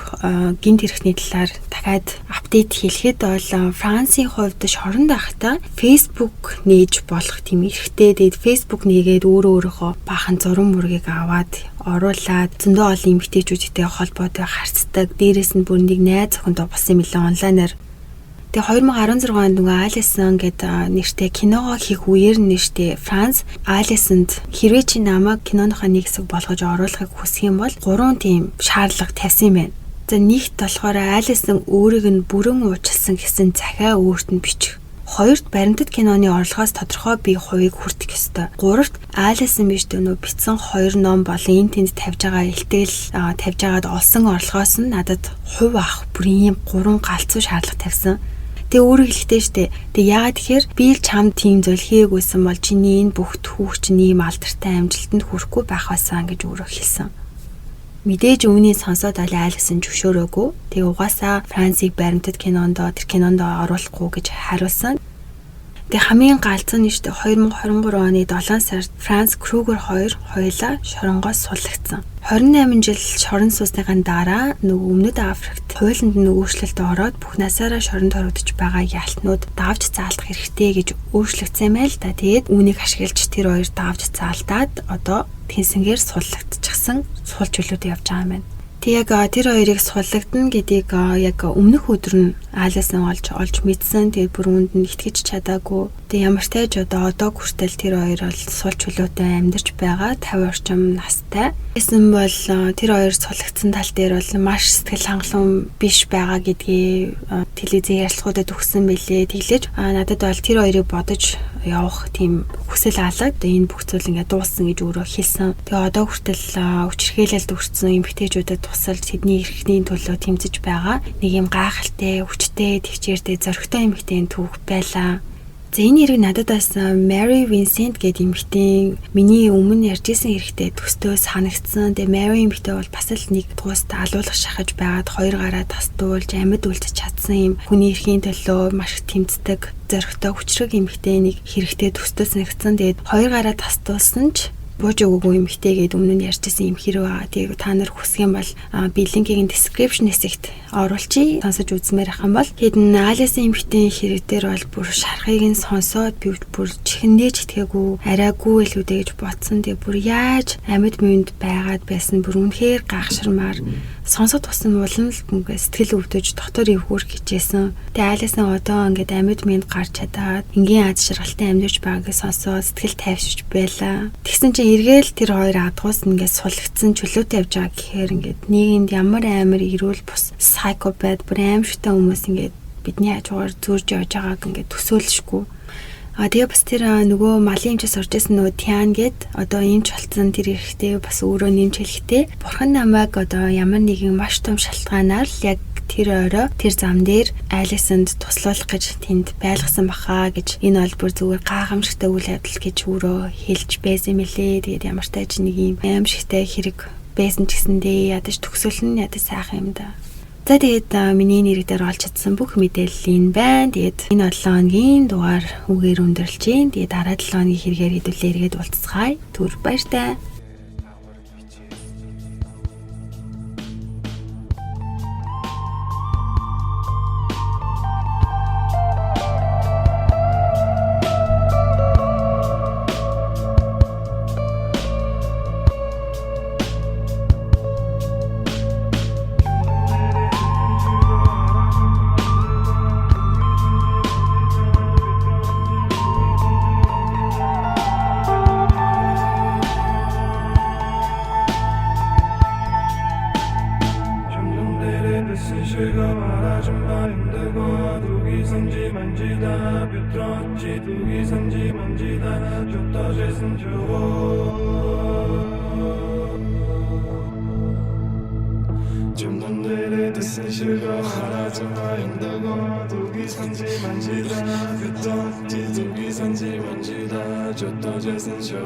гинт хэрэгтний талаар дахиад апдейт хэлэхэд бол Францын хувьд шоронд байхдаа Facebook нээж болох тийм эрхтэй. Тэгээд Facebook нээгээд өөрийнхөө баахан зураг мөргийг аваад оруулаад зөндөө олон эмэгтэйчүүдтэй холбоотой харцдаг. Дээрээс нь бүр нэг найз охиндоо болсон мэлэн онлайнаар. Тэгээ 2016 онд нөгөө Алисон гэдэг нэртэй киногоо хийх үеэр нэртэй Франц Алисонд хэрвээ чи намайг киноныхаа нэг хэсэг болгож оруулахыг хүсэх юм бол 3 тийм шаардлага тавьсан юм байна. За нэгт болохоор Алисон өөрийг нь бүрэн уучлсан гэсэн захиа өөрт нь бичих. Хоёрт баримтат киноны орлогоос тодорхой бие хувийг хүртэх ёстой. Гуравт Алисон биш дөнөө бичсэн 2 ном болон энэ тэнд тавьж байгаа илтгэл тавьж байгаад олсон орлогоос нь надад хувь авах бүрийн 3 галзуу шаардлага тавьсан. Тэгээ өөрөө хэлэхдээ штэ. Тэгээ яагаад тэгэхээр би л чамд тийм зүйл хийгээгүйсэн бол чиний энэ бүх түүх чинь ийм алдартай амжилтанд хүрэхгүй байх байсан гэж өөрөө хэлсэн. Мэдээж үүнийг сонсоод Алисон зөвшөөрөөгүй. Тэгээ угаасаа Францыг баримтат кинонд оруулахгүй гэж хариулсан. Тэгээ хамгийн галзуу нь штэ 2023 оны 7 сард Франц Крюгер 2 хоёулаа шоронгоос суллагдсан. 28 жил шорон суусныхаа дараа нөгөө өмнөд Африкт хуулинд нь өөрчлөлт ороод бүх насаараа шоронд хоригдож байгаа ялтнууд давж заалдах хэрэгтэй гэж өөрчлөгдсөн байл та. Тэгээд үүнийг ашиглаж тэр хоёр давж заалдаад одоо тэнцэнгээр суллагдчихсан сул чөлөөд явж байгаа юм байна. Тэг яг тэр хоёрыг суллагдана гэдгийг яг өмнөх өдөр нь Алисон олж мэдсэн. Тэгээд бүр үүнд нь итгэж чадаагүй. Тэг ямар ч тааж одоо хүртэл тэр хоёр бол сул чөлөөтэй амьдарч байгаа 50 орчим настай. Гэсэн бол тэр хоёр суллагдсан тал дээр бол маш сэтгэл хангалуун биш байгаа гэдгийг телевизийн ярилцлагуудад өгсөн байлээ. Тэглэж надад бол тэр хоёрыг бодож явах тийм хүсэл алга. Энэ бүх зүйл ингээд дууссан гэж өөрөө хэлсэн. Тэгээ одоо хүртэл хүчирхээлэлд өртсөн эмэгтэйчүүдэд тусалж тэдний эрхний төлөө тэмцэж байгаа нэг юм гайхалтай, хүчтэй, төвчээртэй, зоригтой эмэгтэйн түүх байлаа. За энэ хэрэг надад бас Mary Vincent гэдэг эмэгтэй миний өмнө ярьжсэн хэрэгтэй төстөө санагдсан. Тэгээ Mary эмэгтэй бол бас л нэг туст алуулах шахаж байгаад 2 гараа тастуулж амьд үлдэж чадсан юм. Хүний эрхийн төлөө маш их тэмцдэг, зоригтой, хүчрэг эмэгтэй нэг хэрэгтэй төстөө санагдсан. Тэгээд 2 гараа тастуулсан ч бууж өгөөгүй эмэгтэйгээд өмнө нь ярьжсэн юм хэрэг байгаа. Тэгээ та нар хүсэх юм бол би линкийг description хэсэгт оруулчихъя. Сонсож үзмээр ах юм бол хэдэн Алисын эмэгтэйн хэрэг дээр бол бүр шархыг нь сонсоод би бүр чихэндээ ч итгээгүй арайгүй л үдэ гэж бодсон. Тэгээ бүр яаж амьд мэнд байгаад байсан бүр үнэхээр гайхширмаар сонсоод тусан улам л ингээ сэтгэл өвдөж дотор өвгөр хичээсэн. Тэгээ Алисын одоо ингээд амьд мэнд гарч чадаад энгийн аз жаргалтай амьдарч байгааг сонсоод сэтгэл тайвширч байлаа. Тэгсэн чинь эргээл тэр хоёр адгуус ингээд сулгцсан чөлөөтэй явж байгаа гэхээр ингээд нийгэмд ямар амар ирүүл бус сайкопат бүр аимшигтай хүмүүс ингээд бидний хажуугаар зурж явж байгааг ингээд төсөөлшгүй. Тэгээ бас тэр нөгөө малын эмчээс орж исэн нөгөө Тиан гээд одоо эмч болцсон тэр эрэхтэй бас өөрөө нэмж хэлэхтэй. Бурхан намайг одоо ямар нэгэн маш том шалтгаанаар л яг тэр орой тэр зам дээр Алисанд туслуулах гэж тэнд байлгасан баха гэж энэ бол бүр зүгээр гайхамшигтай үйл явдал гэж өөрөө хэлж байсан мэлээ. Тэгээд ямар ч тааж нэг юм аимшигтай хэрэг байсан ч гэсэндээ ядаж төгсөлн ядаж сайхан юм да. За тэгээд миний нэр дээр олж чадсан бүх мэдээлэл энэ байна. Тэгээд энэ 7 хоногийн дугаар үгээр өндөрлж гин. Тэгээд дараа 7 хоногийн хэрэгээр хэдүүлээ эргээд уулзцгаая. Түр баяртай. 저 떠져선 저